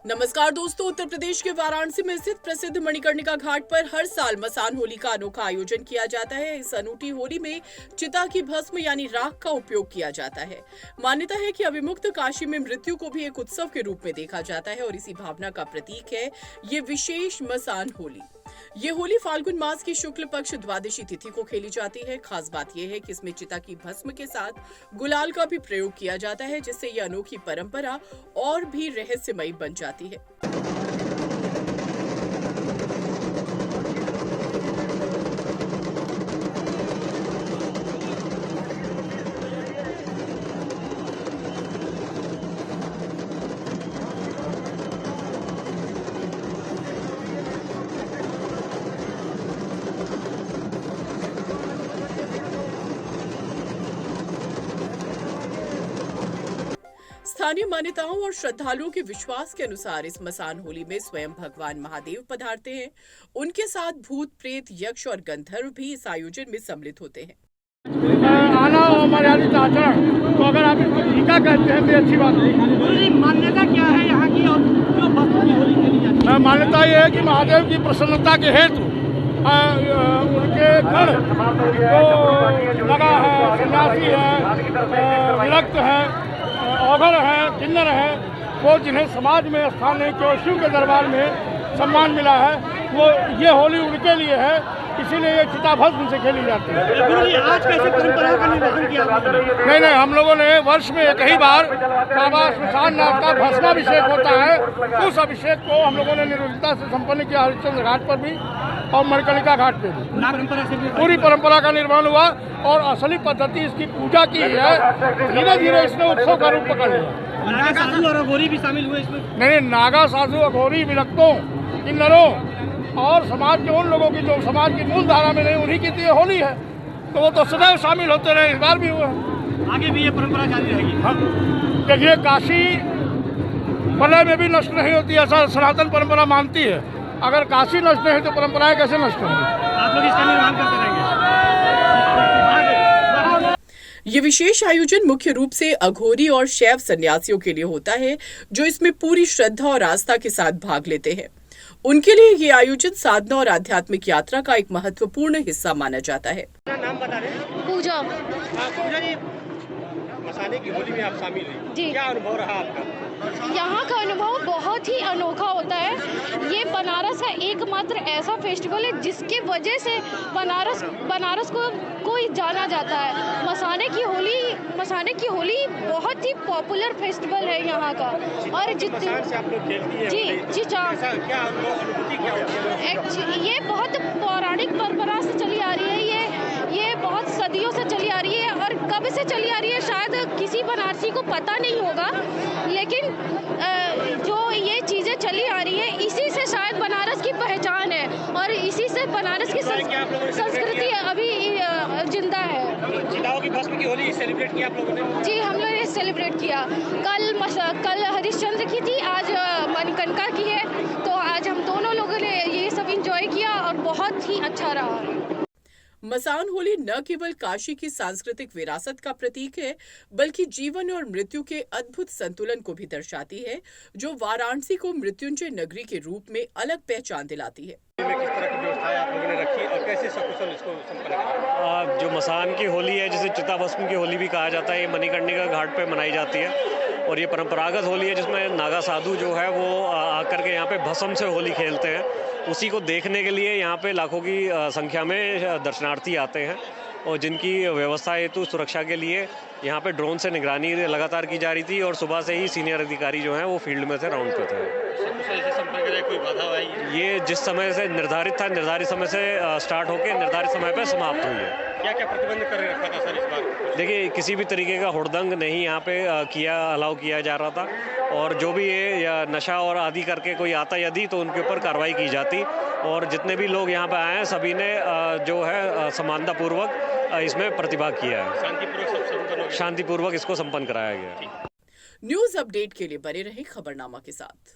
नमस्कार दोस्तों, उत्तर प्रदेश के वाराणसी में स्थित प्रसिद्ध मणिकर्णिका घाट पर हर साल मसान होली का अनोखा आयोजन किया जाता है। इस अनूठी होली में चिता की भस्म यानी राख का उपयोग किया जाता है। मान्यता है कि अविमुक्त काशी में मृत्यु को भी एक उत्सव के रूप में देखा जाता है और इसी भावना का प्रतीक है ये विशेष मसान होली। ये होली फाल्गुन मास की शुक्ल पक्ष द्वादशी तिथि को खेली जाती है। खास बात यह है कि इसमें चिता की भस्म के साथ गुलाल का भी प्रयोग किया जाता है, जिससे ये अनोखी परंपरा और भी रहस्यमयी बन जाती है। स्थानीय मान्यताओं और श्रद्धालुओं के विश्वास के अनुसार इस मसान होली में स्वयं भगवान महादेव पधारते हैं। उनके साथ भूत, प्रेत, यक्ष और गंधर्व भी इस आयोजन में सम्मिलित होते हैं। आना और मर्यादित आचरण, तो अगर आप इसको टीका कहते हैं तो अच्छी बात नहीं। मान्यता क्या है यहाँ की और क्यों भस्म की होली खेली जाती है? मान्यता ये है कि महादेव की प्रसन्नता के हेतु उनके गण तो लगा है, सन्यासी है, विरक्त है, औघर है, किन्नर है, वो जिन्हें समाज में स्थान नहीं, केवल शिव के दरबार में सम्मान मिला है, वो ये होली उनके लिए है, इसीलिए ये चिता भस्म से खेली जाती है। आज कैसे परंपरा का निर्वहन किया? नहीं, हम लोगों ने वर्ष में एक ही बार बाबा श्मशान नाथ का भस्माभिषेक होता है, उस अभिषेक को हम लोगों ने निर्विघ्नता से संपन्न किया। हरिश्चंद्र घाट पर भी और मणिकर्णिका घाट पे भी पूरी परंपरा का निर्वहन हुआ और असली पद्धति इसकी पूजा की है। धीरे धीरे इसने उत्सव का रूप पकड़ लिया। नागा साधु और अघोरी भी शामिल हुए इसमें? नहीं, नागा साधु, अघोरी, विरक्तों, किन्नरों और समाज के उन लोगों की जो समाज की मूल धारा में नहीं, उन्हीं की तो ये होली है, तो वो तो सदैव शामिल होते रहे, इस बार भी हुए। आगे भी ये परंपरा जारी रहेगी? हाँ, देखिए, काशी प्रलय में भी नष्ट नहीं होती, ऐसा सनातन परंपरा मानती है। अगर काशी नष्ट नहीं तो परंपराएं कैसे नष्ट होंगी? आप लोग इसका निर्माण करते रहेंगे? ये विशेष आयोजन मुख्य रूप से अघोरी और शैव सन्यासियों के लिए होता है, जो इसमें पूरी श्रद्धा और आस्था के साथ भाग लेते हैं। उनके लिए ये आयोजन साधना और आध्यात्मिक यात्रा का एक महत्वपूर्ण हिस्सा माना जाता है। नाम बता रहे हैं? पूजा। पूजा जी, मसाले की होली में आप शामिल हैं, क्या अनुभव रहा आपका? यहाँ का अनुभव बहुत ही अनोखा होता है। ये बनारस का एकमात्र ऐसा फेस्टिवल है जिसकी वजह से बनारस को कोई जाना जाता है। मसाने की होली बहुत ही पॉपुलर फेस्टिवल है यहाँ का। और जितने से आप लोग खेलती हैं, जी क्या अनुभूति क्या होती है? ये बहुत पौराणिक परंपरा से चली आ रही है। ये बहुत सदियों से चली आ रही है और कब से चली आ रही है शायद किसी बनारसी को पता नहीं होगा, लेकिन जो ये चीज़ें चली आ रही है इसी से शायद बनारस की पहचान है और इसी से बनारस की संस्कृति अभी जिंदा है। चिताओं की भस्म की होली सेलिब्रेट किया आप लोगों ने? जी, हम लोगों ने सेलिब्रेट किया। कल हरिश्चंद्र की थी, आज मणिकर्णिका की है, तो आज हम दोनों लोगों ने ये सब एंजॉय किया और बहुत ही अच्छा रहा। मसान होली न केवल काशी की सांस्कृतिक विरासत का प्रतीक है, बल्कि जीवन और मृत्यु के अद्भुत संतुलन को भी दर्शाती है, जो वाराणसी को मृत्युंजय नगरी के रूप में अलग पहचान दिलाती है। किस तरह की व्यवस्थाएं आप लोगों ने रखी और कैसे सकुशल इसको संपन्न करा? जो मसान की होली है, जिसे चिता भस्म की होली भी कहा जाता है, ये मणिकर्णिका घाट पे मनाई जाती है और ये परंपरागत होली है जिसमें नागा साधु जो है वो आकर के यहाँ पे भस्म से होली खेलते हैं। उसी को देखने के लिए यहाँ पे लाखों की संख्या में दर्शनार्थी आते हैं और जिनकी व्यवस्था हेतु सुरक्षा के लिए यहाँ पे ड्रोन से निगरानी लगातार की जा रही थी और सुबह से ही सीनियर अधिकारी जो हैं वो फील्ड में से राउंड पे थे। कोई बाधा आई? ये जिस समय से निर्धारित था, निर्धारित समय से स्टार्ट होकर निर्धारित समय पर समाप्त हुई है। क्या प्रतिबंध कर रखा था सर इस बार? देखिए, किसी भी तरीके का हुड़दंग नहीं यहाँ पे अलाउ किया जा रहा था और जो भी ये या नशा और आदि करके कोई आता यदि तो उनके ऊपर कार्रवाई की जाती और जितने भी लोग यहाँ पे आए हैं सभी ने जो है समानतापूर्वक इसमें प्रतिभाग किया है। शांतिपूर्वक इसको संपन्न कराया गया। न्यूज अपडेट के लिए बने रहें खबरनामा के साथ।